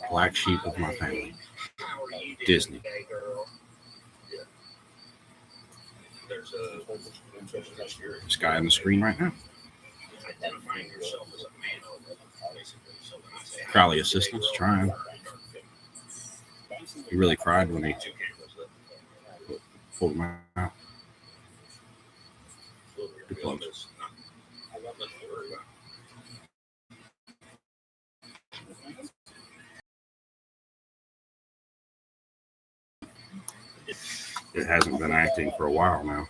Black sheep of my family. Disney. This guy on the screen right now. Crowley assistants trying. He really cried when he pulled him out. Too close. It hasn't been acting for a while now.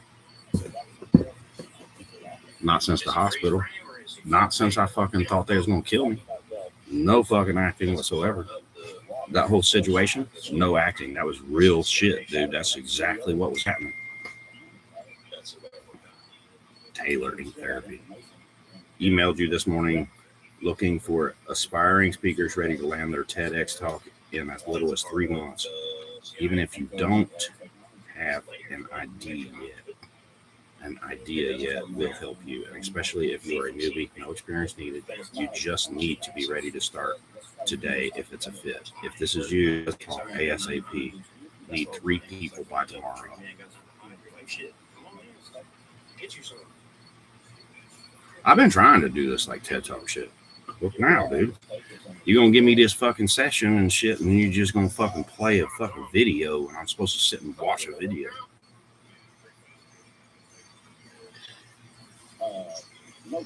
Not since the hospital. Not since I fucking thought they was going to kill me. No fucking acting whatsoever. That whole situation, no acting. That was real shit, dude. That's exactly what was happening. Tailoring therapy. Emailed you this morning looking for aspiring speakers ready to land their TEDx talk in as little as 3 months. Even if you don't have an idea yet will help you, and especially if you are a newbie, no experience needed. You just need to be ready to start today if it's a fit. If this is you, let's talk ASAP. Need 3 people by tomorrow. I've been trying to do this like TED Talk shit. Look now, dude. You're gonna give me this fucking session and shit, and you're just gonna fucking play a fucking video, and I'm supposed to sit and watch a video. So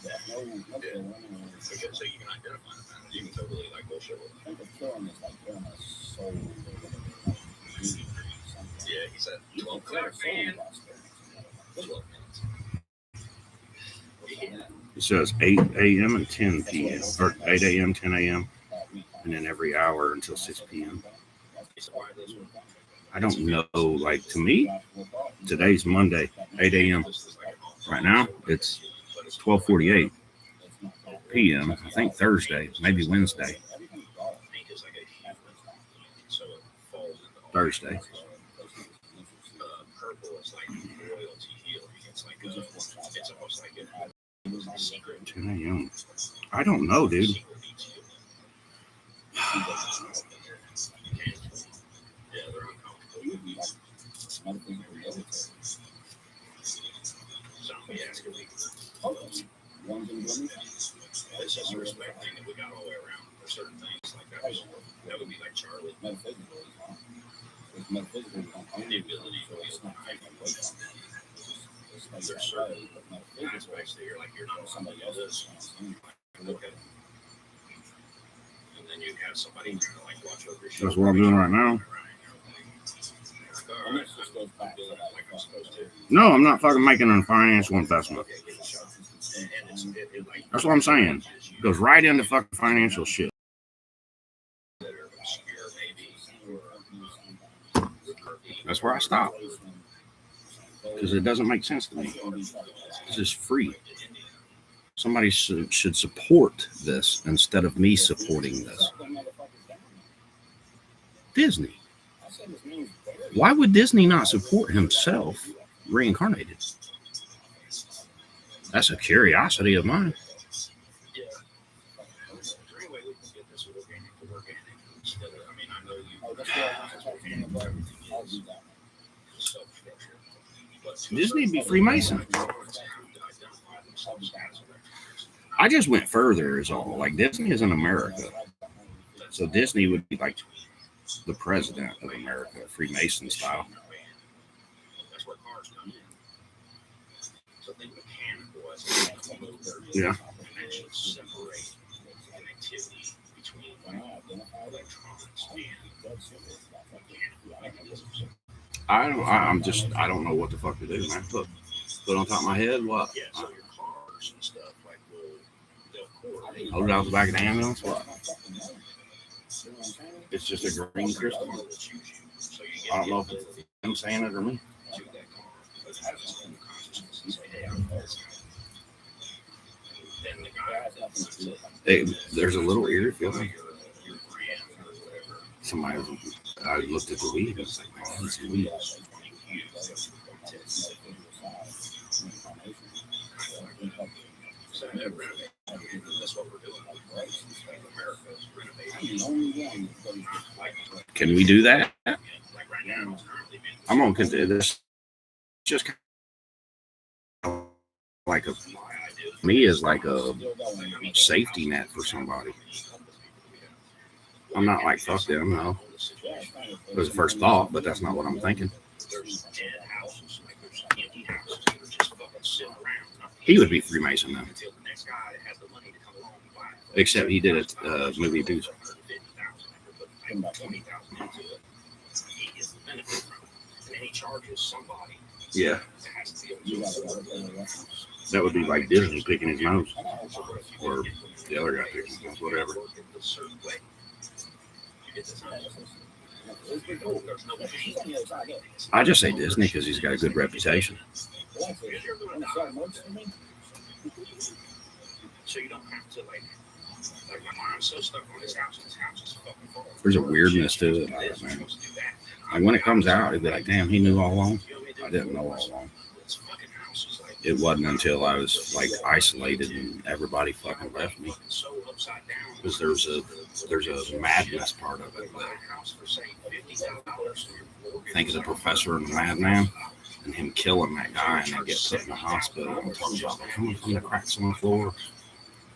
you can identify them. You can totally like bullshit with them. Yeah, he said 12 o'clock, man. It says 8 a.m. and 10 p.m. or 8 a.m., 10 a.m. and then every hour until 6 p.m. I don't know. Like, to me, today's Monday, 8 a.m. Right now, it's 12:48 p.m. I think Thursday, maybe Wednesday. Thursday. 10 a.m. I don't know, dude. It's just a respect thing that we got all the way around for certain things like that. That would be like Charlie. The ability to be there's certain aspects that you're like, you're not somebody else's. Look at them. And then you have somebody kind of like watch over your shoulder. That's what I'm doing right now. No, I'm not fucking making a financial investment. That's what I'm saying. It goes right into fucking financial shit. That's where I stop. Because it doesn't make sense to me. This is free. Somebody should support this instead of me supporting this. Disney. Why would Disney not support himself reincarnated? That's a curiosity of mine. Disney be Freemason. I just went further is all. Like, Disney is in America. So Disney would be like the president of America, Freemason style. Yeah. I don't know what the fuck to do, man. Put on top of my head, what? Hold it out the back of the ambulance, what? It's just a green crystal. I don't know if it's them saying it or me. Hey, there's a little eerie feeling. I looked at the weed and was like, man, it's weed. Can we do that? I'm gonna consider this just like me is like a safety net for somebody. I'm not like fuck them, no. It was the first thought, but that's not what I'm thinking. He would be Freemason then. Except he did a movie too. Yeah. That would be like Disney picking his nose. Or the other guy picking his nose, whatever. I just say Disney because he's got a good reputation. There's a weirdness to it, man. Like when it comes out, it'd be like, damn, he knew all along. I didn't know all along. It wasn't until I was like isolated and everybody fucking left me. Because there's a madness part of it. I think it's a professor and a madman, and him killing that guy and then get put in the hospital. I'm talking about like, coming from the cracks on the floor.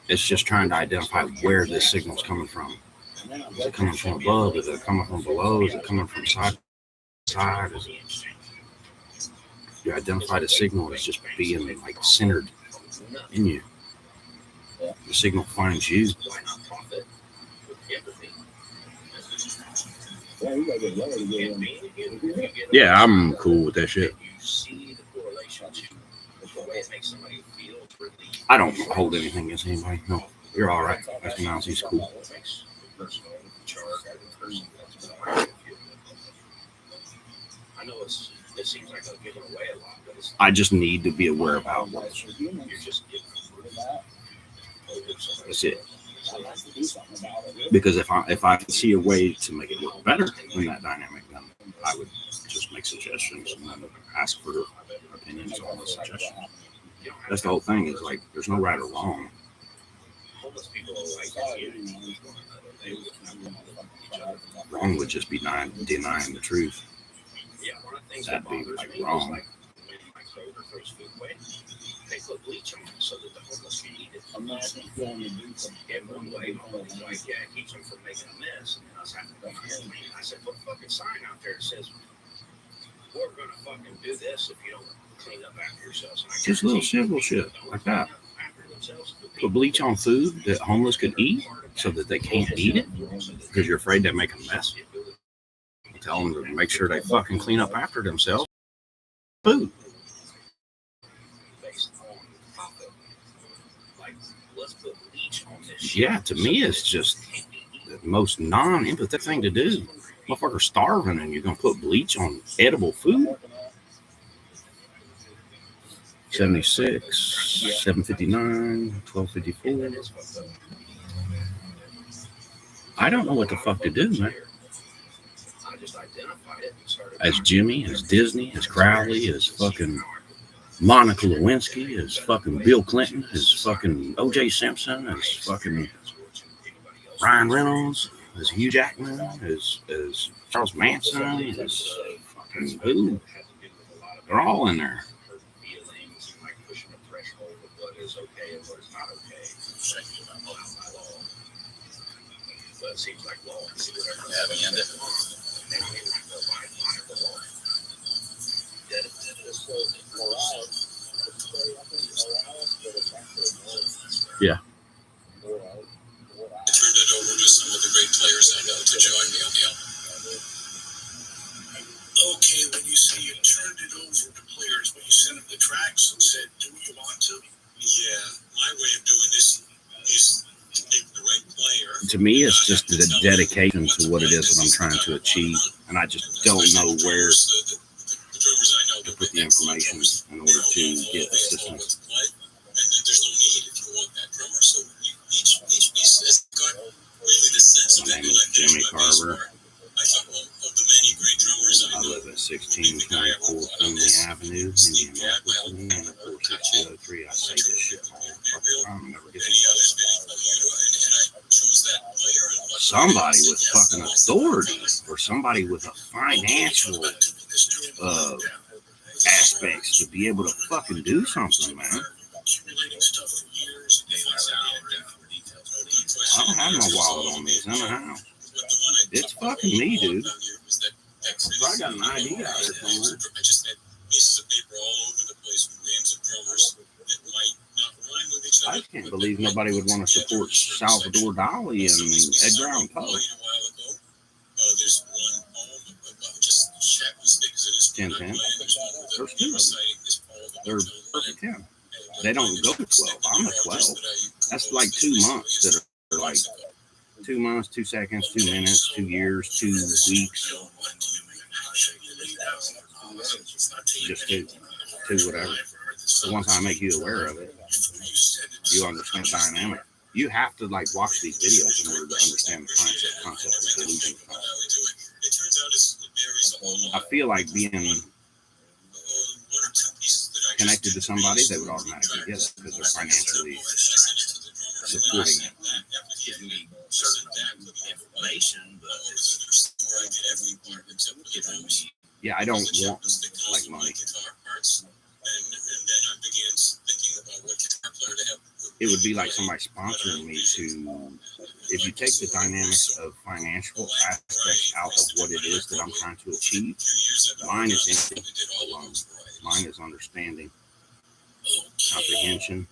It's just trying to identify where this signal's coming from. Is it coming from above? Is it coming from below? Is it coming from side to side? You identify the signal as just being like centered in you. The signal finds you. Yeah, I'm cool with that shit. I don't hold anything against anybody. No, you're all right. That's when he's cool. I just need to be aware about what. That's it. Because if I can see a way to make it work better in that dynamic, then I would just make suggestions and then ask for opinions on the suggestions. That's the whole thing. Is like there's no right or wrong. Wrong would just be denying the truth. That'd be like wrong. They put bleach on it so that the homeless can eat it. And one way, like, yeah, it keeps them from making a mess. And us having to clean. I said, put a fucking sign out there that says, we're going to fucking do this if you don't clean up after yourselves. Just little simple shit like that. Put bleach on food that homeless could eat so that they can't eat it because you're afraid they make a mess. Tell them to make sure they fucking clean up after themselves. Food. Yeah, to me, it's just the most non-empathetic thing to do. Motherfucker's starving and you're going to put bleach on edible food? 76, 759, 1254. I don't know what the fuck to do, man. As Jimmie, as Disney, as Crowley, as fucking Monica Lewinsky, as fucking Bill Clinton, as fucking O.J. Simpson, as fucking Ryan Reynolds, as Hugh Jackman, as Charles Manson, as fucking who? They're all in there. But it seems like law having ended. Yeah. I turned it over to some of the great players I know to join me on the album. Okay, when you say you turned it over to players, when you sent them the tracks and said, do you want to? Yeah, my way of doing this is to pick the right player. To me, it's just the dedication to what it is that I'm trying to achieve, and I just don't know where to put the information in order to get assistance. There's no need if you want that drummer. So each piece has got really the sense of it. My name is Jimmie Carver. I thought, well, of the many great drummers I live at 1624 Finley Avenue, Indianapolis, Indiana 46203. I say this shit all the fucking time. somebody with fucking authority or somebody with a financial aspects to be able to fucking do something, man. I don't have my wallet on me. It's in the house. It's fucking me, dude. I got an ID out there somewhere. I can't believe nobody would want to support Salvador Dali and Edgar Allan Poe. 10-10. There's 2 of them. They're perfect 10. They don't go to 12. I'm a 12. That's like 2 months that are like 2 months, 2 seconds, 2 minutes, 2 years, 2 weeks. Just two whatever. So once I make you aware of it, you understand the dynamic. You have to like watch these videos in order to understand the concept of delusion. I feel like being connected to somebody, they would automatically get it because they're financially supporting it. Yeah, I don't want like money. It would be like somebody sponsoring me to, if you take the dynamics of financial aspects out of what it is that I'm trying to achieve, mine is empty alone. Mine is understanding, comprehension,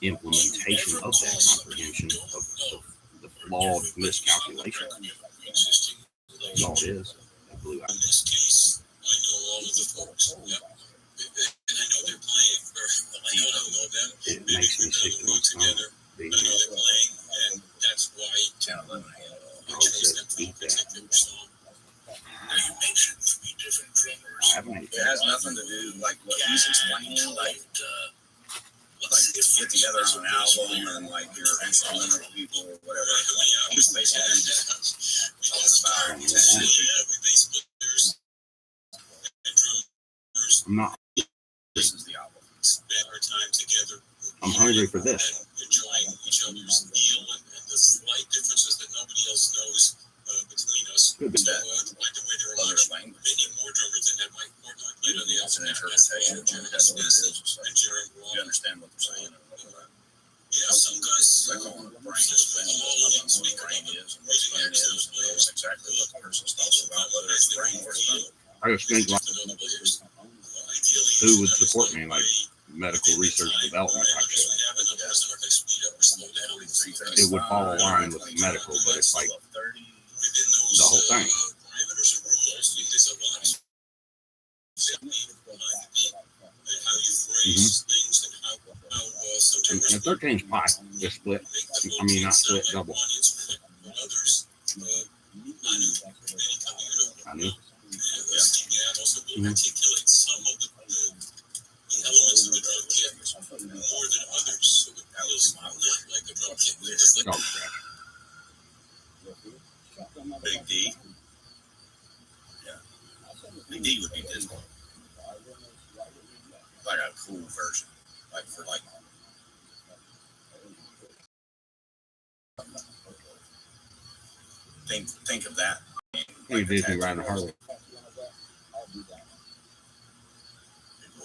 implementation of that comprehension of the flawed miscalculation. That's all it is. That blue eye. It makes me sick to my stomach. Being there. Eat that. I haven't ate that. It has nothing to do like what he's explaining, like get together on an album and like your instrumental people or whatever. Just basically just talking about I'm not. This is the album. I'm hungry for this. Enjoying each other's meal and the slight differences that nobody else knows between us. Could be. Like the way there are many more drummers than that Mike Portnoy played on the album. Interpretation. You understand what they're saying. Yeah, some guys call it a brain. What brain is and what brain is exactly what the person's talking about, whether it's brain or stomach. I just think like who would support me, like medical research development type shit. It would fall in line with the medical, but it's like the whole thing. Mm-hmm. And 13's pie. They're split. I mean, not split, double. I knew. Mm-hmm. Elements of the drum kit more than others, so it feels not like a drum kit. Big D. Yeah. Big D would be dismal. Like a cool version. Like for like. Think of that. Like Disney riding a Harley.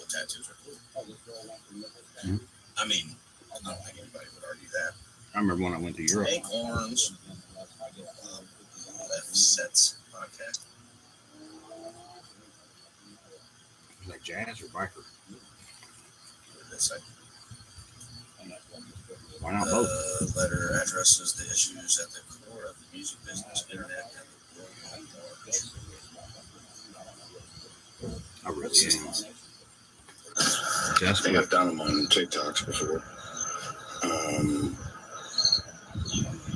Tattoos are cool. Mm-hmm. I mean, I don't think anybody would argue that. I remember when I went to Europe. Acorns, left sets podcast. Like jazz or biker? What did they say? Why not both? Letter addresses the issues at the core of the music business, internet, and I really am. I think I've done them on TikToks before.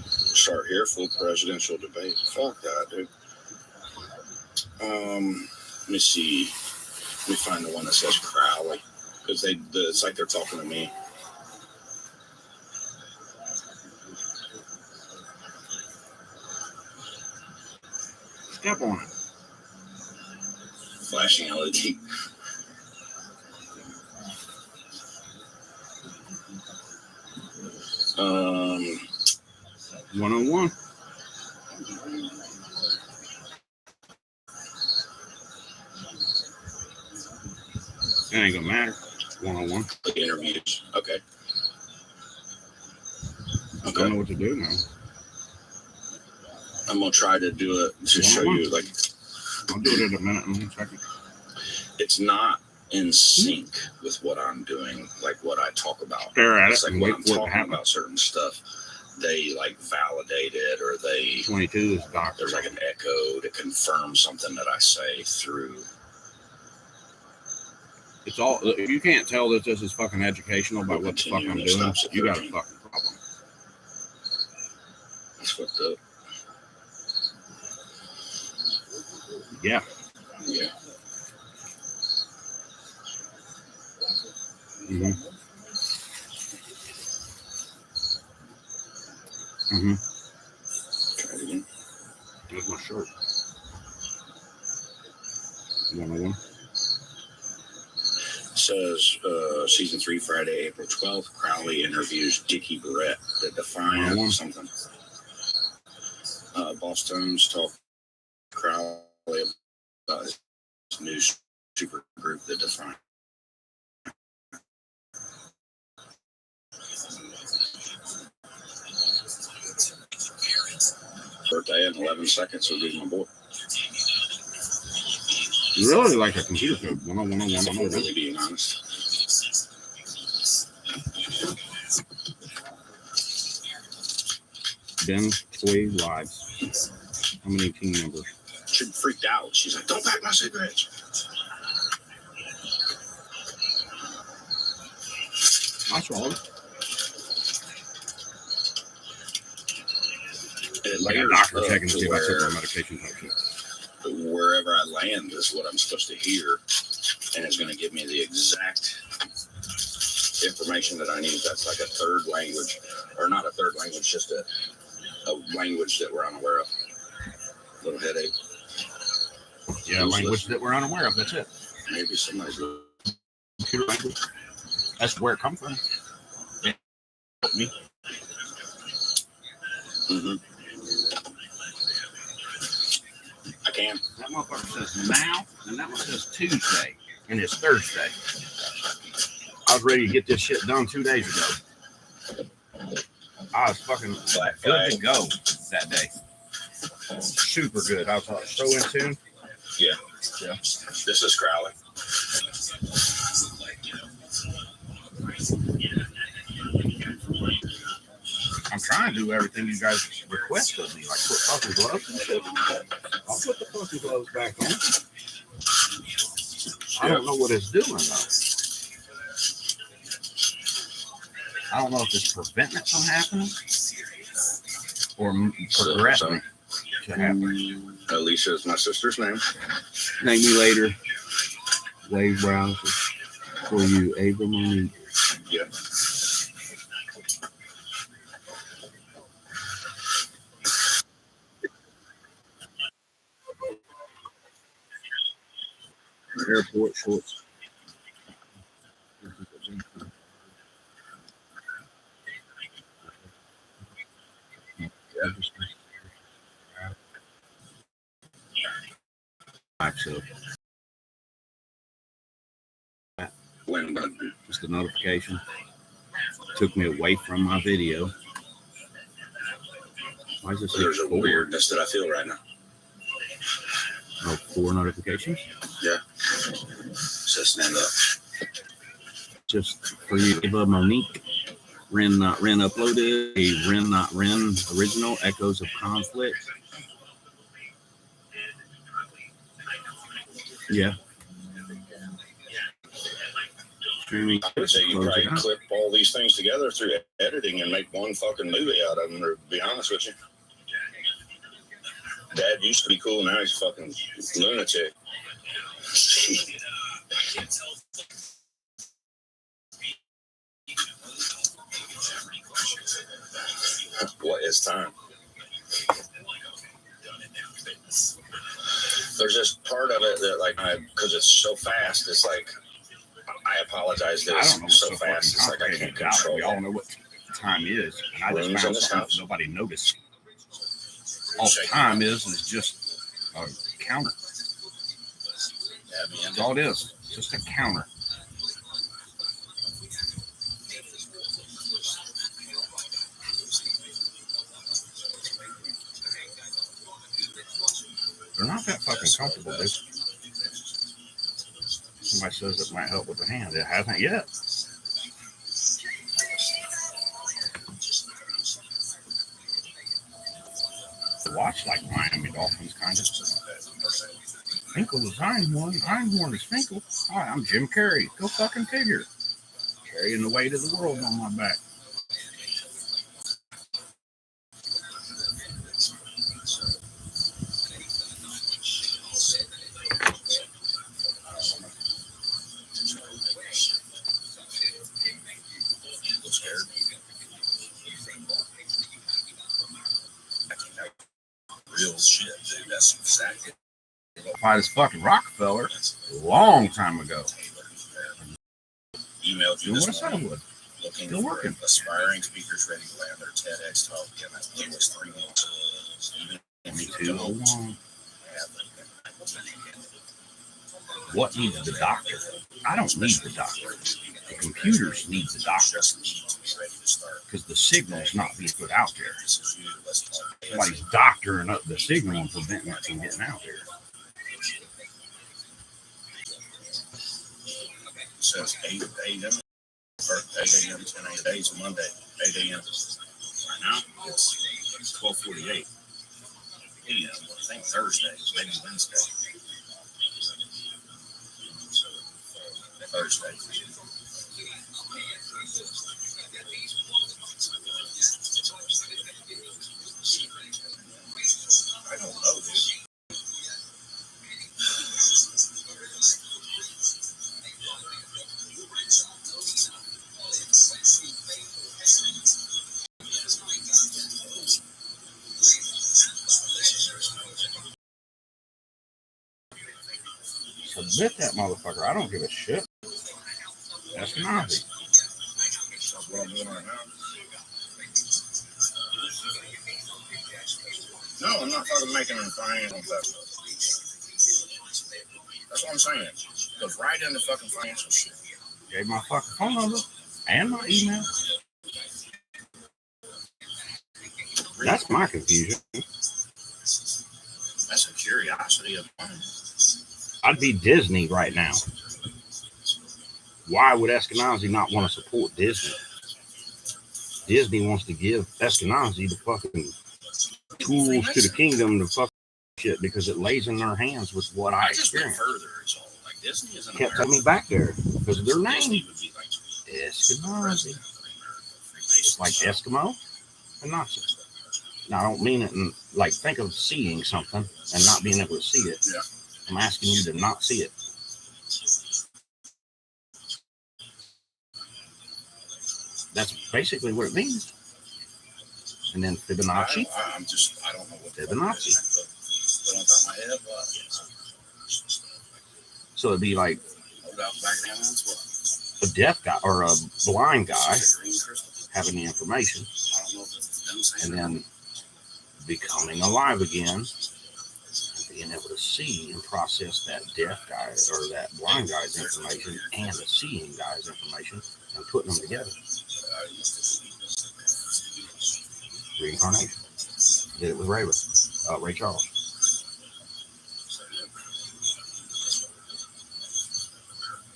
Start here, full presidential debate. Fuck that, dude. Let me see. Let me find the one that says Crowley. Because it's like they're talking to me. Step on it. Flashing LED. 101. It ain't gonna matter. 101. The interviews. Okay. I don't know what to do now. I'm gonna try to do it to show you. Like, I'll do it in a minute and a second. It's not in sync with what I'm doing, like what I talk about. Stare at it's it like and when wait I'm for it to talking happen. about certain stuff, they like validate it, or they 22 is doctor. there's like an echo to confirm something that I say through. It's all. If you can't tell that this is fucking educational about what the fuck I'm doing, you got a fucking problem. That's fucked up. Yeah. Yeah. Mm-hmm. Mm-hmm. Try it again. There's my shirt. 101. Says season 3, Friday, April 12th. Crowley interviews Dickie Barrett, the Defiant something. Boss Tones talk Crowley about his new super group, the Defiant. Birthday in 11 seconds, so do my boy. Really like a computer code. 101. Really being honest. Ben Toy Lives. How many team members? She freaked out. She's like, "Don't pack my cigarettes." I saw it. Like a doctor checking to see if I took my medication type shit. Wherever I land is what I'm supposed to hear, and it's going to give me the exact information that I need. That's like a third language, or not a third language, just a language that we're unaware of. Little headache. Yeah, language that we're unaware of. That's it. Maybe somebody's computer language. That's where it comes from. It helped me. Mm-hmm. I can. That motherfucker says now, and that one says Tuesday, and it's Thursday. I was ready to get this shit done 2 days ago. I was fucking good to go that day. Super good. I was so in tune. Yeah. This is Crowley. I'm trying to do everything you guys request of me, like put fucking gloves and shit. I'll put the fucking gloves back on. I don't know what it's doing though. I don't know if it's preventing it from happening or progressing it to happen. Alicia is my sister's name. Name me later. Wave browser for you, Ava Monique. Yeah. Airport shorts. So When just a notification took me away from my video. Why is this? There's a weirdness that I feel right now. Oh, 4 notifications? Yeah. So stand up. Just for you, Ava Monique. Ren not Ren uploaded. A Ren not Ren original. Echoes of conflict. Yeah. Streaming. I would say you probably clip all these things together through editing and make one fucking movie out of them, to be honest with you. Dad used to be cool, now he's a fucking lunatic. What is time? There's this part of it that, like, because it's so fast, it's like, I apologize that it's so fast. It's like I can't control it. We all know what time is. And I just found something nobody noticed. All time is just a counter. That's all it is. Just a counter. They're not that fucking comfortable, dude. Somebody says it might help with the hand. It hasn't yet. Watch like Miami Dolphins, kind of. Finkel is Einhorn. Einhorn is Finkel. Hi, I'm Jim Carrey. Go fucking figure. Carrying the weight of the world on my back. Real shit, dude. That's exactly. Fight as fucking Rockefeller a long time ago. Emailed you this morning. Looking Still for working. aspiring speakers ready to land their TEDx talk in that was 3 months. Me too. What needs the doctor? I don't need the doctor. The computers need the doctor. Because the signal's not being put out there. Somebody's doctoring up the signal and preventing it from getting out there. Says 8 a.m. or 8 a.m. 10 a.m. Today's Monday, 8 a.m. Right now, it's 12:48 p.m. I think Thursday, maybe Wednesday. Thursday. I don't know, dude. Submit that motherfucker. I don't give a shit. That's Nazi. That's what I'm doing right now. No, I'm not fucking making any financial investment. That's what I'm saying. Goes right into fucking financial shit. Gave my fucking phone number and my email. That's my confusion. That's a curiosity of mine. I'd be Disney right now. Why would Eskenazi not want to support Disney? Disney wants to give Eskenazi the fucking tools to the kingdom to fucking shit because it lays in their hands with what I experienced. Like Disney is kept taking me back there because of their name. Disney would be like Eskenazi. It's like Eskimo and Nazi. Now, I don't mean it in, like, think of seeing something and not being able to see it. Yeah. I'm asking you to not see it. That's basically what it means. And then Fibonacci. I don't know what Fibonacci. Put on top of my head, but So it'd be like a deaf guy or a blind guy having the information and then becoming alive again and being able to see and process that deaf guy or that blind guy's information and the seeing guy's information and putting them together. Reincarnation. Did it with Ray Charles.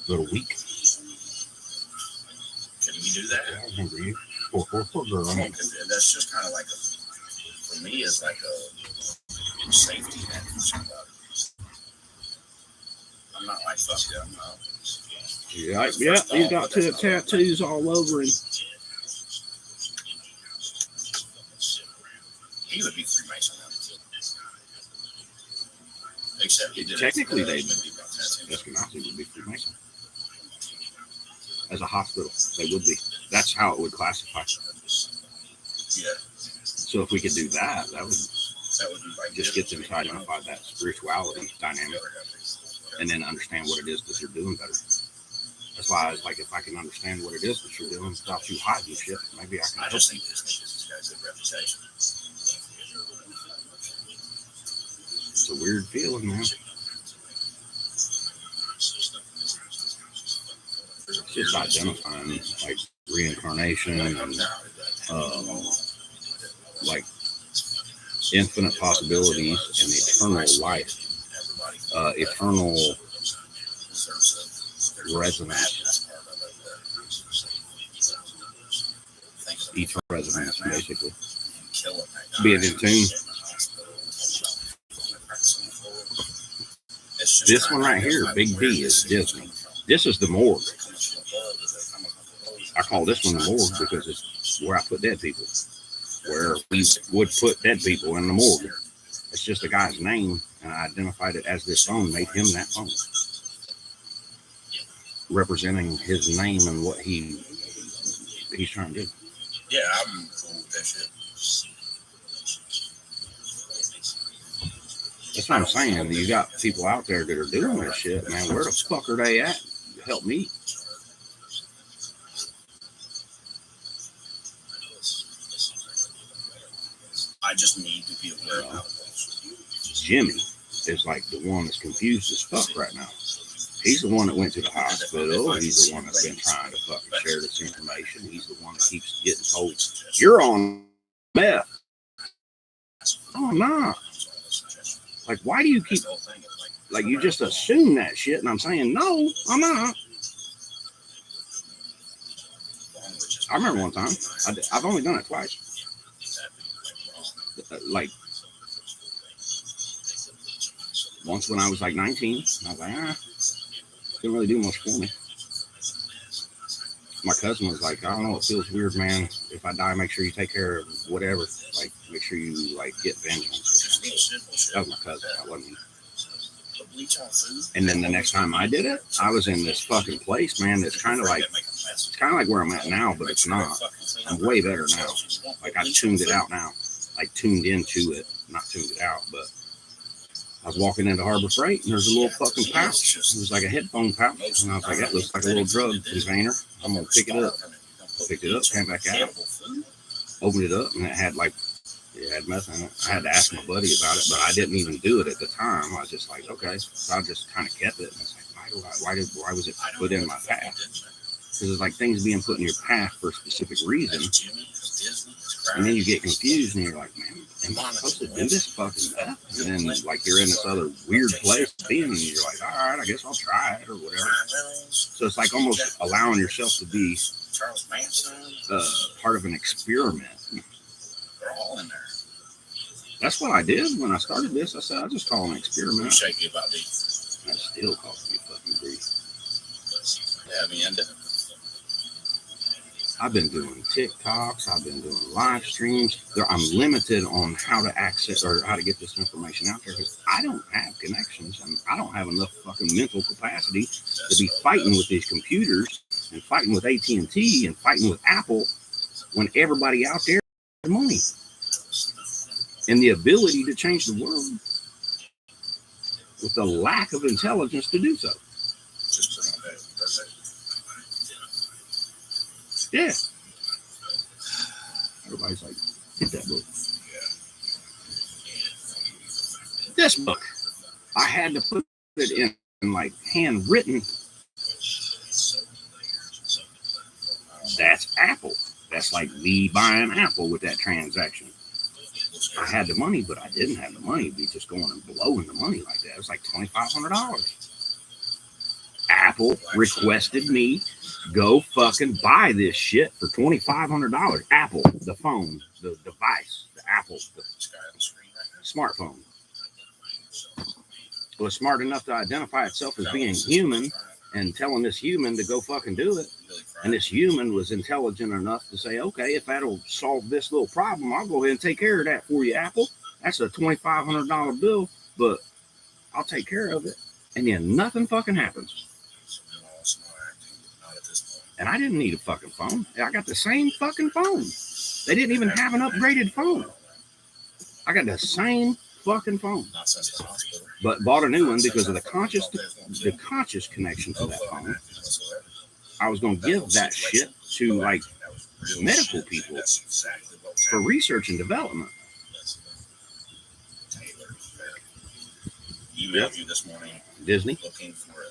Little weak. Can we do that? Yeah, I remember you. 444 girl. That's just kind of like for me, it's like a safety net for somebody. I'm not like fuck yeah, I'm not. Yeah, he's got tattoos all over him. He would be Freemason now. Except he did. Technically, Eskenazi would be Freemason. As a hospital, they would be. That's how it would classify. Yeah. So if we could do that, that would be like just get them to identify that spirituality dynamic and then understand what it is that you're doing better. That's why I was like, if I can understand what it is that you're doing without you hiding shit, maybe I can. I just think this guy's a good reputation. It's a weird feeling, man. It's just identifying like reincarnation and like infinite possibilities and eternal life, eternal resonance, eternal resonance, basically. Being in tune. This one right here, Big B, is Disney. This is the morgue. I call this one the morgue because it's where I put dead people. Where we would put dead people in the morgue. It's just a guy's name, and I identified it as this phone, made him that phone. Representing his name and what he's trying to do. Yeah, I'm cool with that shit. That's what I'm saying. You got people out there that are doing this shit, man. Where the fuck are they at? Help me. I just need to be aware of how it goes. Jimmie is like the one that's confused as fuck right now. He's the one that went to the hospital. He's the one that's been trying to fucking share this information. He's the one that keeps getting told, you're on meth. Oh, I'm not. Like, why do you keep, like, you just assume that shit, and I'm saying, no, I'm not. I remember one time, I've only done it twice. Like, once when I was like 19, I was like, didn't really do much for me. My cousin was like, I don't know, it feels weird, man. If I die, make sure you take care of whatever. Like, make sure you, like, get vengeance. That was my cousin. That wasn't me. And then the next time I did it, I was in this fucking place, man, that's kind of like, it's kind of like where I'm at now, but it's not. I'm way better now. Like, I tuned it out now. Like, tuned into it. Not tuned it out, but I was walking into Harbor Freight, and there's a little fucking pouch. It was like a headphone pouch. And I was like, that looks like a little drug container. I'm going to pick it up. Picked it up, came back out, opened it up, and it had meth in it. I had to ask my buddy about it, but I didn't even do it at the time. I was just like, okay. So I just kind of kept it. And I was like, why was it put in my path? Because it's like things being put in your path for a specific reason. And then you get confused, and you're like, man, am I supposed to do this fucking stuff? And then, like, you're in this other weird place being, and you're like, all right, I guess I'll try it or whatever. So it's like almost allowing yourself to be part of an experiment. They're all in there. That's what I did when I started this. I said, I'll just call it an experiment. Shaky about these. That still cost me fucking grief. Yeah, me end it. I've been doing TikToks. I've been doing live streams. I'm limited on how to access or how to get this information out there because I don't have connections and I don't have enough fucking mental capacity to be fighting with these computers and fighting with AT&T and fighting with Apple when everybody out there has money and the ability to change the world with the lack of intelligence to do so. Yeah. Everybody's like, get that book. This book, I had to put it in like handwritten. That's Apple. That's like me buying Apple with that transaction. I had the money, but I didn't have the money to be just going and blowing the money like that. It was like $2,500. Apple requested me go fucking buy this shit for $2,500. Apple, the phone, the device, the Apple, the smartphone, was smart enough to identify itself as being human and telling this human to go fucking do it. And this human was intelligent enough to say, okay, if that'll solve this little problem, I'll go ahead and take care of that for you, Apple. That's a $2,500 bill, but I'll take care of it. And then nothing fucking happens. And I didn't need a fucking phone. I got the same fucking phone. They didn't even have an upgraded phone. I got the same fucking phone. But bought a new one because of the conscious connection to that phone. I was going to give that shit to like medical people for research and development. Emailed you this morning. Disney. Looking for a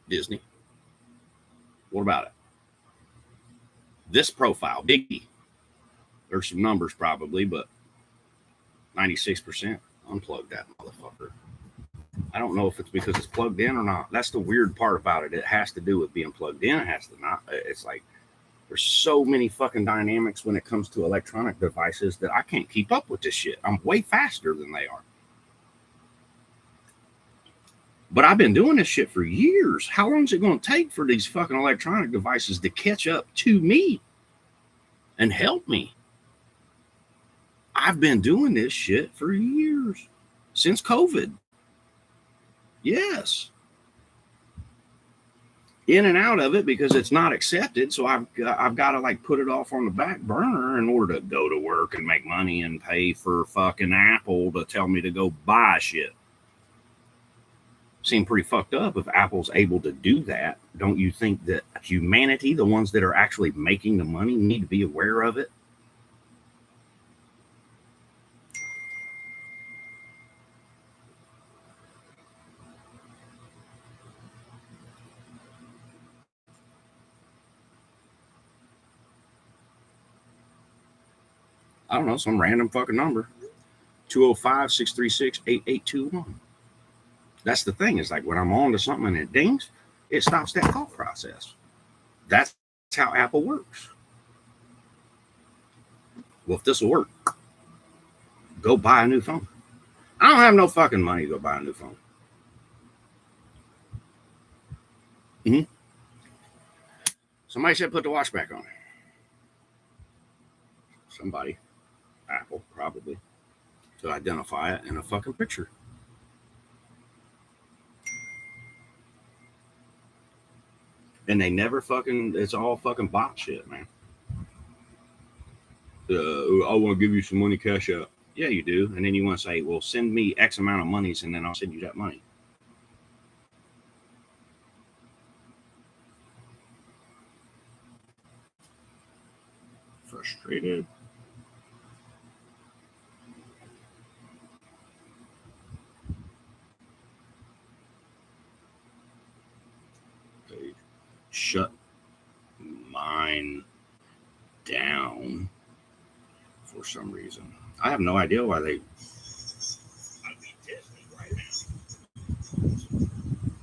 Disney. What about it? This profile, biggie. There's some numbers probably, but 96% unplugged that motherfucker. I don't know if it's because it's plugged in or not. That's the weird part about it. It has to do with being plugged in. It has to not. It's like there's so many fucking dynamics when it comes to electronic devices that I can't keep up with this shit. I'm way faster than they are. But I've been doing this shit for years. How long is it going to take for these fucking electronic devices to catch up to me and help me? I've been doing this shit for years, since COVID. Yes. In and out of it because it's not accepted. So I've got to like put it off on the back burner in order to go to work and make money and pay for fucking Apple to tell me to go buy shit. Seem pretty fucked up if Apple's able to do that. Don't you think that humanity, the ones that are actually making the money, need to be aware of it? I don't know, some random fucking number. 205-636-8821. That's the thing. Is like when I'm on to something and it dings, it stops that call process. That's how Apple works. Well, if this will work, go buy a new phone. I don't have no fucking money to go buy a new phone. Somebody said put the watch back on. Somebody, Apple probably, to identify it in a fucking picture. And they never fucking, it's all fucking bot shit, man. I want to give you some money, cash out. Yeah, you do. And then you want to say, well, send me X amount of monies and then I'll send you that money. Frustrated. They shut mine down for some reason. I have no idea why they. I'd be Disney right now.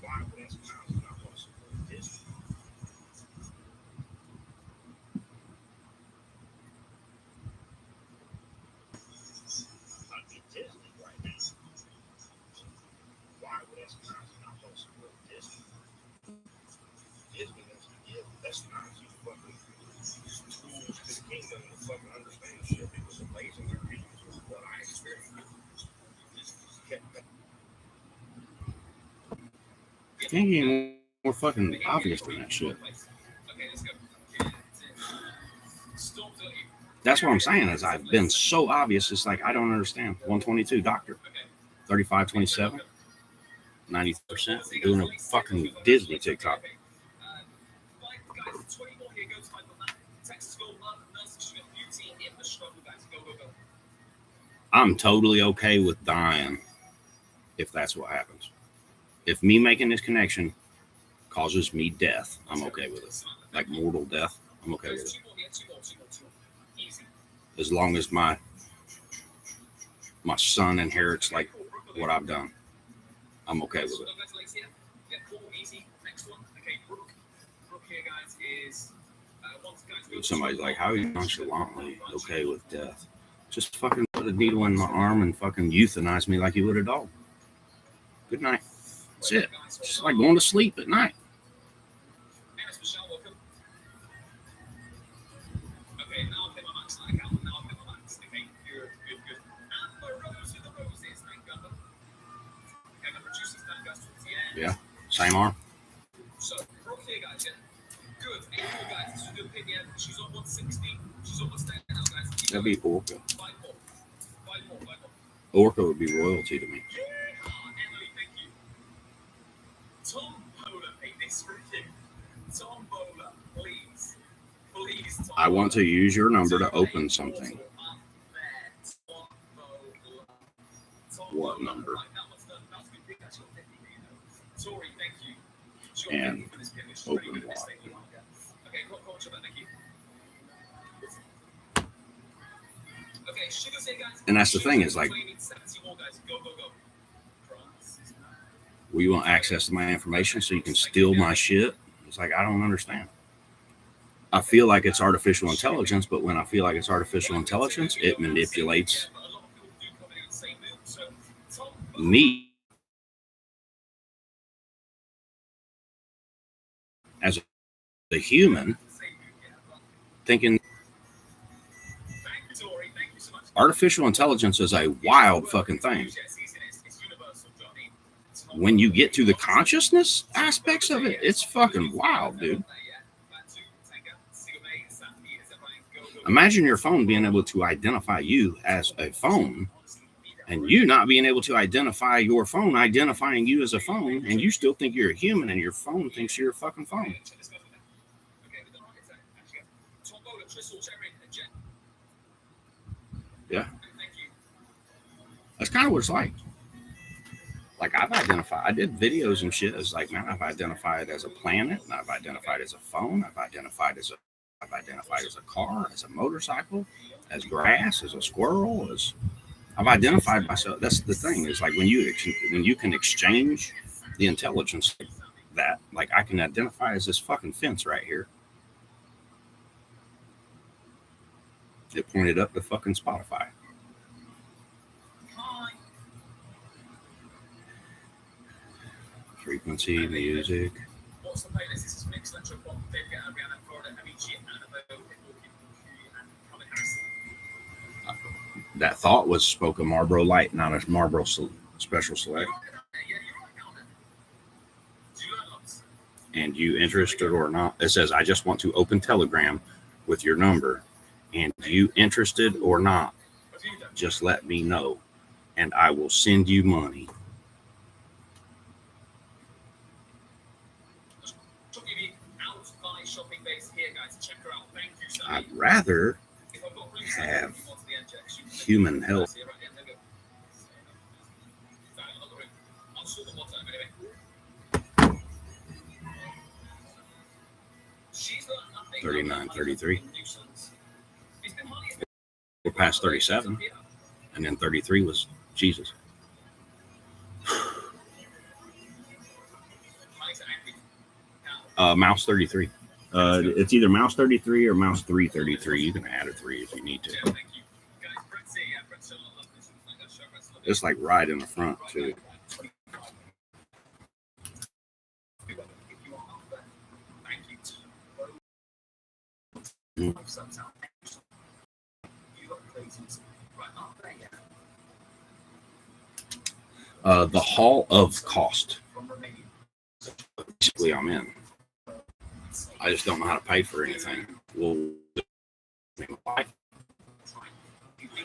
Why would I support Disney? I'd be Disney right now. Why would I support Disney? Disney wants to give technology fucking tools to the kingdom to fucking understand shit. It was amazing. What I experienced. Can't get any more fucking obvious than that shit. That's what I'm saying. Is I've been so obvious. It's like I don't understand. 122 doctor, 3527, 90% doing a fucking Disney TikTok. I'm totally okay with dying if that's what happens. If me making this connection causes me death, I'm okay with it. Like mortal death, I'm okay with it. As long as my son inherits like what I've done, I'm okay with it. If somebody's like, how are you nonchalantly okay with death? Just fucking put a needle in my arm and fucking euthanize me like you would a dog. Good night. That's it. Just like going to sleep at night. Yeah, same arm. So, here, guys, yeah. Good. Guys, this is a good pick, yeah. She's on 160. She's almost there now, guys. That'd be Orca. Orca would be royalty to me. Emily, thank you. Tom Bowler paid this for you. Tom Bowler, please. Please, Tom. I want to use your number to open something. What number? And open lock. And that's the thing is like, well, you want access to my information so you can steal my shit? It's like, I don't understand. I feel like it's artificial intelligence, but when I feel like it's artificial intelligence, it manipulates me as a human, thinking artificial intelligence is a wild fucking thing. When you get to the consciousness aspects of it, it's fucking wild, dude. Imagine your phone being able to identify you as a phone, and you not being able to identify your phone identifying you as a phone, and you still think you're a human, and your phone thinks you're a fucking phone. Yeah. That's kind of what it's like. Like, I did videos and shit as like, man, I've identified as a planet, and I've identified as a phone, I've identified as a car, as a motorcycle, as grass, as a squirrel, as I've identified myself. That's the thing, is like when you can exchange the intelligence like that, like I can identify as this fucking fence right here. It pointed up to fucking Spotify. Frequency, music. That thought was spoke a Marlboro Light, not a Marlboro Special Select. And you interested or not? It says, I just want to open Telegram with your number. And you interested or not? Just let me know, and I will send you money. I'd rather have human help. $39.33. We're past 37, and then 33 was Jesus. Mouse 33. It's either mouse 33 or mouse 333. You can add a 3 if you need to. It's like right in the front too. The Hall of Cost. Basically, I'm in. I just don't know how to pay for anything. Well,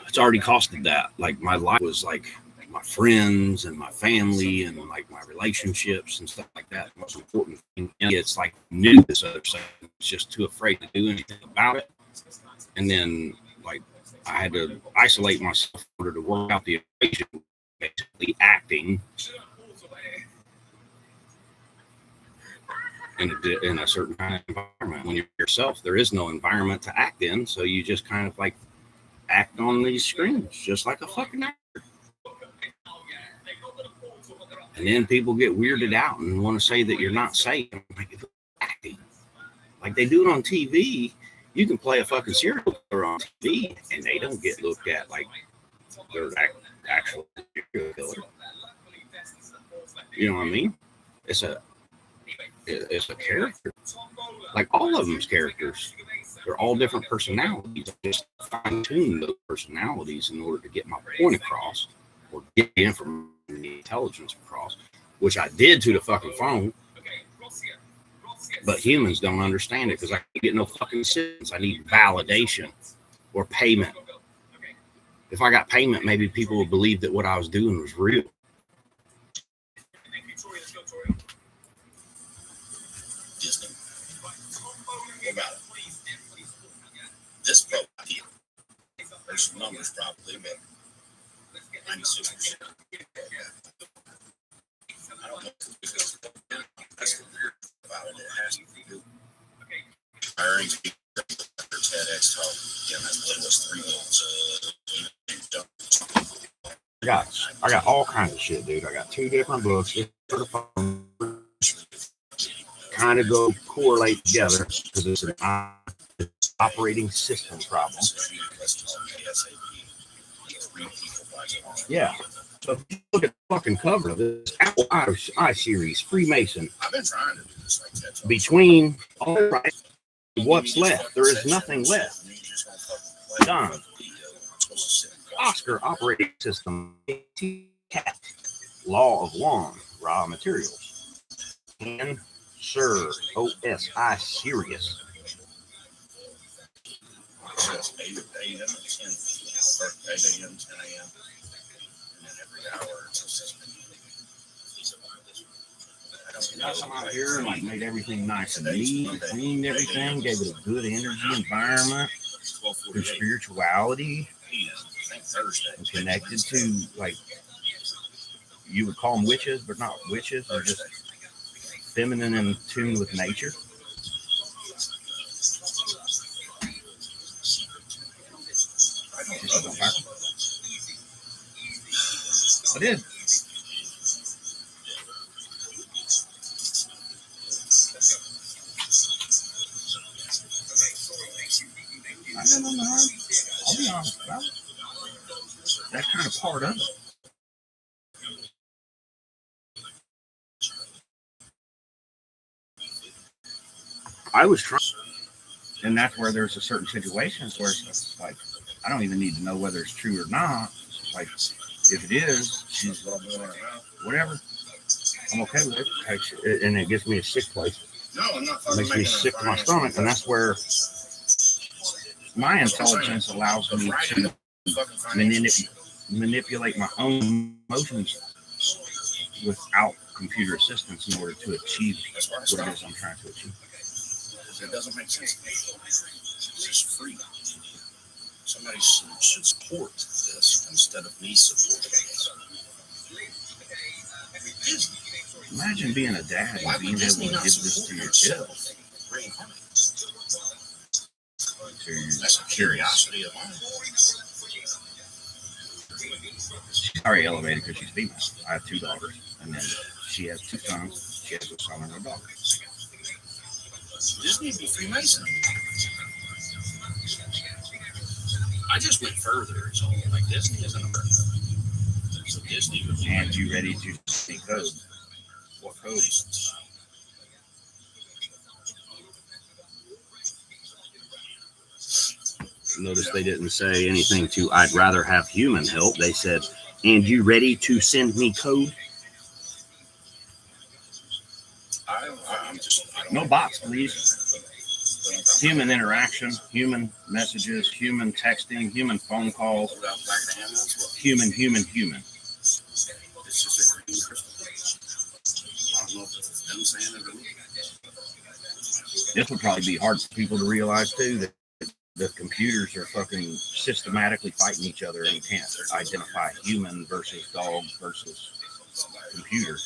it's already costed that. Like, my life was like my friends and my family and like my relationships and stuff like that. The most important thing. And it's like new to such thing. It's just too afraid to do anything about it. And then like I had to isolate myself in order to work out the equation, basically acting in a certain kind of environment. When you're yourself, there is no environment to act in, so you just kind of like act on these screens, just like a fucking actor. And then people get weirded out and want to say that you're not safe. Like, it's acting. Like they do it on TV. You can play a fucking serial killer on TV, and they don't get looked at like they're actual serial killer. You know what I mean? It's a character. Like all of them's characters. They're all different personalities. I just fine-tune those personalities in order to get my point across, or get the information, the intelligence across, which I did to the fucking phone. But humans don't understand it because I can't get no fucking assistance. I need validation or payment. If I got payment, maybe people would believe that what I was doing was real. Disney. What about it? This idea. There's some numbers probably, but 96%. I don't know if that's the weird about it. It has to do. Hiring speakers, TEDx talk, that's little as 3 minutes. I got all kinds of shit, dude. I got 2 different books. For the phone, kind of go correlate together because it's an operating system problem. Yeah. So if you look at the fucking cover of this Apple I series, Freemason. I've been trying to do this like that. Between all right, what's left? There is nothing left. Done. Oscar operating system. Cat. Law of One. Raw materials. And Sir OSI Sirius. 8 a.m. and 10 a.m., 10 a.m. And then every hour until 6 p.m. Got some out here and like made everything nice and neat, and cleaned everything, gave it a good energy environment through spirituality, and connected to, like, you would call them witches, but not witches. They're just feminine and in tune with nature. I did. I don't know. I'll be honest about it. That kind of part of it. I was trying, and that's where there's a certain situations where it's like, I don't even need to know whether it's true or not. Like, if it is, she's whatever. I'm okay with it, and it gives me a sick place. No, I'm not. It makes me sick to my stomach, and that's where my intelligence allows me to manipulate my own emotions without computer assistance in order to achieve what it is I'm trying to achieve. It doesn't make sense. It's just free. Somebody should support this instead of me supporting it. Imagine being a dad and being able to give this to your kids. That's a curiosity of mine. She's already elevated because she's female. I have 2 daughters, and then she has 2 sons. She has a son and a daughter. This needs to be Freemason. I just went further. It's all like Disney isn't America. So Disney would be. And you ready to see code? What code? Notice they didn't say anything to, I'd rather have human help. They said, and you ready to send me code? No bots, please. Human interaction, human messages, human texting, human phone calls, human. It's just a green crystal. I don't know if it's them saying it or not. This would probably be hard for people to realize too, that the computers are fucking systematically fighting each other, and you can't identify human versus dog versus computer.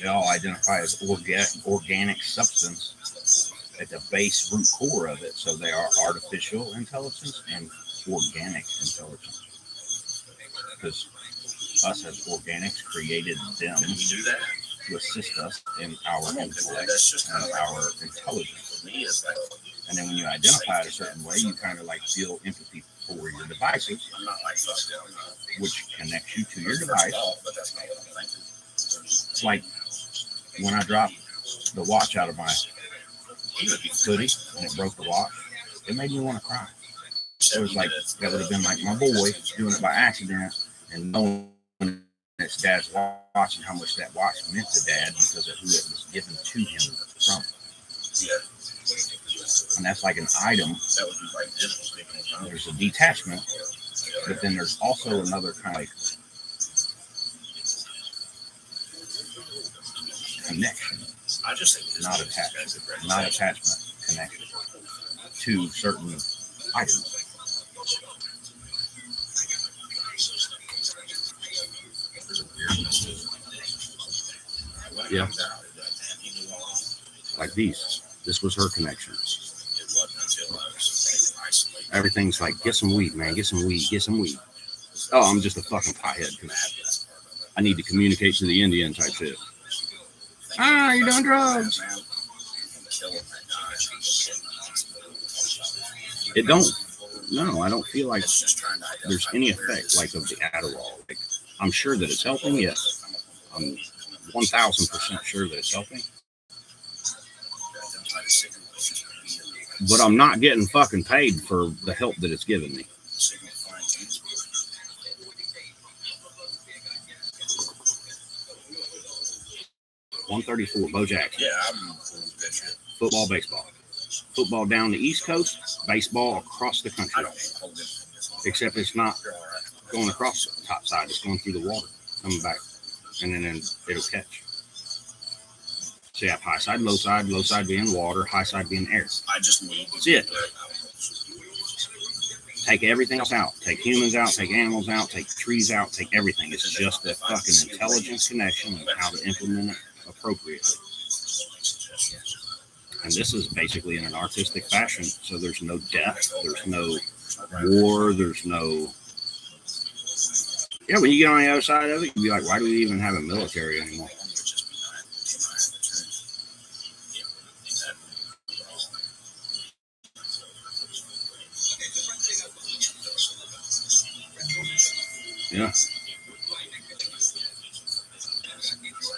They all identify as organic substance at the base root core of it. So they are artificial intelligence and organic intelligence. Because us as organics created them to assist us in our intellect and our intelligence. And then when you identify it a certain way, you kind of like feel empathy for your devices, which connects you to your device. It's like when I dropped the watch out of my hoodie and it broke the watch, it made me want to cry. It was like, that would have been like my boy doing it by accident and knowing it's dad's watch and how much that watch meant to dad because of who it was given to him from. And that's like an item. There's a detachment, but then there's also another kind of like connection. Not attachment, connection to certain items. Yeah. Like these. This was her connection. Everything's like, get some weed, man. Get some weed. Get some weed. Oh, I'm just a fucking pothead. I need to communicate to the Indian type shit. Ah, you're doing drugs. It don't. No, I don't feel like there's any effect like of the Adderall. Like, I'm sure that it's helping. Yes, I'm 1,000% sure that it's helping. But I'm not getting fucking paid for the help that it's giving me. $134, Bo Jackson. Yeah, I'm football, baseball. Football down the East Coast, baseball across the country. Except it's not going across the top side, it's going through the water, coming back, and then it'll catch. So you have high side being water, high side being air. I just need. That's it. Take everything else out. Take humans out, take animals out, take trees out, take everything. It's just a fucking intelligence connection of how to implement it appropriately. And this is basically in an artistic fashion. So there's no death, there's no war, there's no... Yeah, when you get on the other side of it, you'll be like, why do we even have a military anymore? Yeah.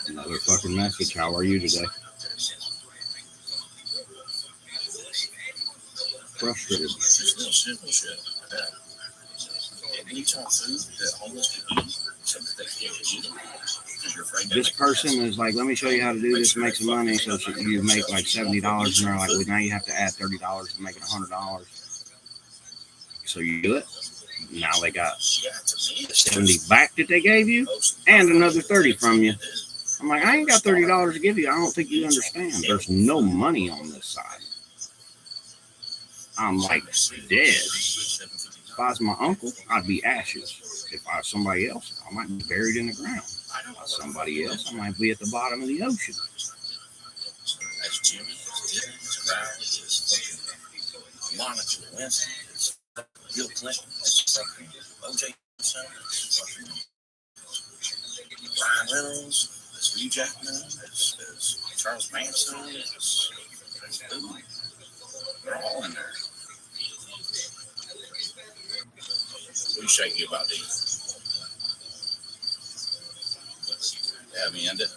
Another fucking message. How are you today? Frustrated. This person is like, let me show you how to do this, make some money. So you make like $70, and they're like, well, now you have to add $30 to make it $100. So you do it. Now they got 70 back that they gave you, and another 30 from you. I'm like, I ain't got $30 to give you. I don't think you understand. There's no money on this side. I'm like dead. If I was my uncle, I'd be ashes. If I was somebody else, I might be buried in the ground. If I was somebody else, I might be at the bottom of the ocean. That's Jimmie. Monica Winston. Bill Clinton. OJ. Ryan Reynolds. There's Hugh Jackman. There's Charles Manson. They're all in there. What are you shaking about these? Have me end it.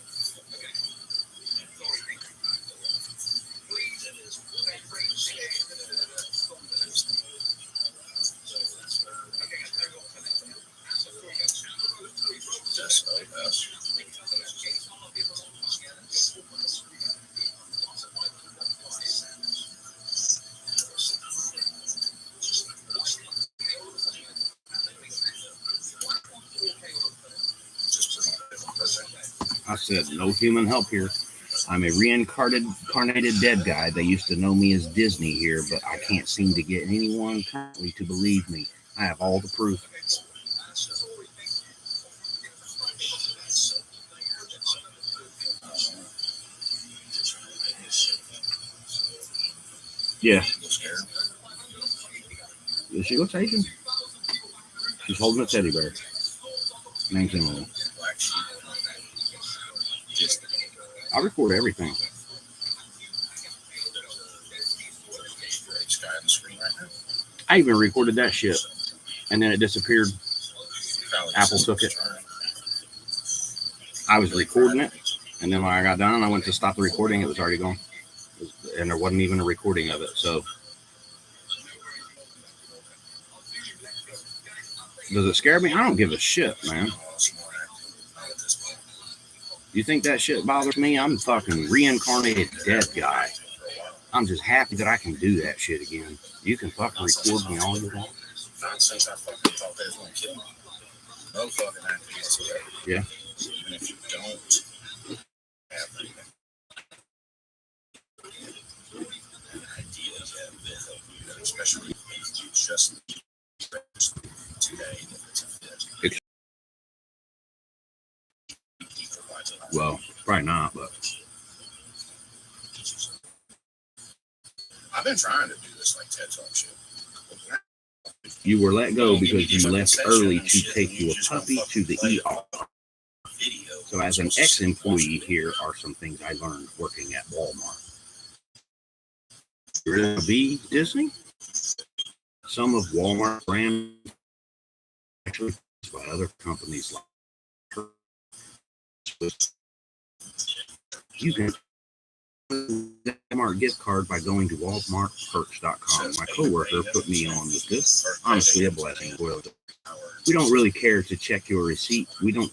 SOS. I said, no human help here. I'm a reincarnated dead guy. They used to know me as Disney here, but I can't seem to get anyone currently to believe me. I have all the proof. Yeah. She looks Asian. She's holding a teddy bear. Name's Emily. I record everything. I even recorded that shit, and then it disappeared. Apple took it. I was recording it, and then when I got done, I went to stop the recording. It was already gone, and there wasn't even a recording of it. So, does it scare me? I don't give a shit, man. You think that shit bothers me? I'm fucking reincarnated dead guy. I'm just happy that I can do that shit again. You can fucking record me all you want. Not since I fucking thought they was gonna kill me. No fucking happy whatsoever. Yeah. Even if you don't have the ideas of it, especially if you just today, it's a fit. Well, probably not, but I've been trying to do this like TED Talk shit. You were let go because you left early to take your puppy to the ER. So as an ex-employee, here are some things I learned working at Walmart. You're going to be Disney? Some of Walmart brand actually by other companies like you can Walmart gift card by going to walmartperks.com. My coworker put me on with this. Honestly, a blessing. We don't really care to check your receipt. We don't.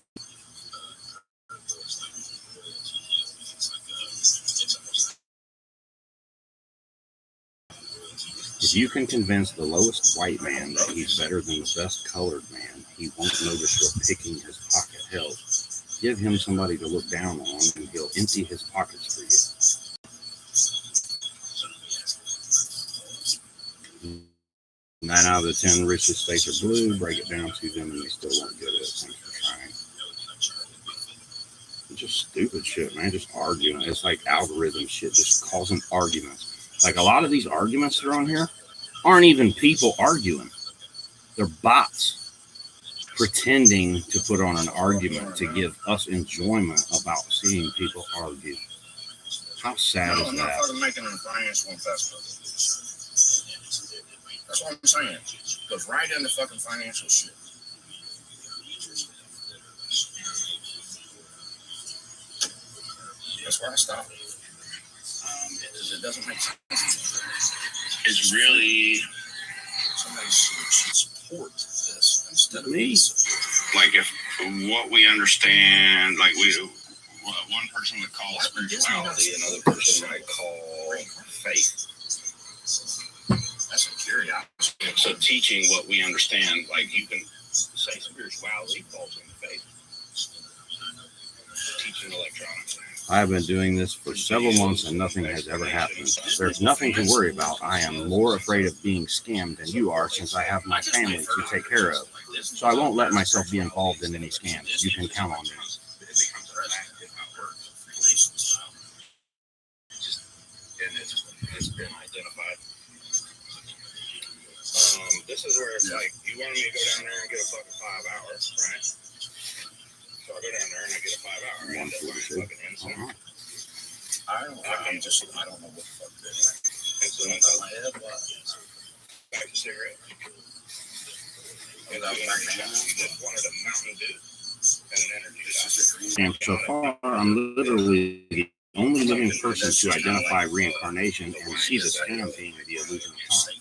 If you can convince the lowest white man that he's better than the best colored man, he won't notice you're picking his pocket help. Give him somebody to look down on, and he'll empty his pockets for you. 9 out of the 10 richest states are blue. Break it down to them, and they still won't get it. Thanks for trying. It's just stupid shit, man. Just arguing. It's like algorithm shit, just causing arguments. Like a lot of these arguments that are on here aren't even people arguing. They're bots pretending to put on an argument to give us enjoyment about seeing people argue. How sad is that? I'm making a financial investment. That's what I'm saying. Goes right into fucking financial shit. That's where I stop. It doesn't make sense. It's really somebody should support this instead of me. Like if what we understand, like one person would call spirituality, another person might call faith. That's a curiosity. So teaching what we understand, like you can say spirituality falls into faith. Teaching electronics. I have been doing this for several months and nothing has ever happened. There's nothing to worry about. I am more afraid of being scammed than you are since I have my family to take care of. So I won't let myself be involved in any scams. You can count on me. It's been identified. This is where it's like, you wanted me to go down there and get a fucking 5 hours, right? So I go down there and I get a 5 hour. I end up buying fucking incense. I don't know what the fuck it is. Incense on my head, what? Back to cigarette. And I just wanted a Mountain Dew and an energy shot. And so far, I'm literally the only living person to identify reincarnation and see the scam being the illusion of time.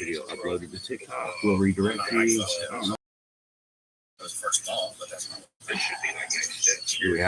Video uploaded to TikTok will redirect you. I don't know. That was the first thought, but that's not what it should be like next day. Here we have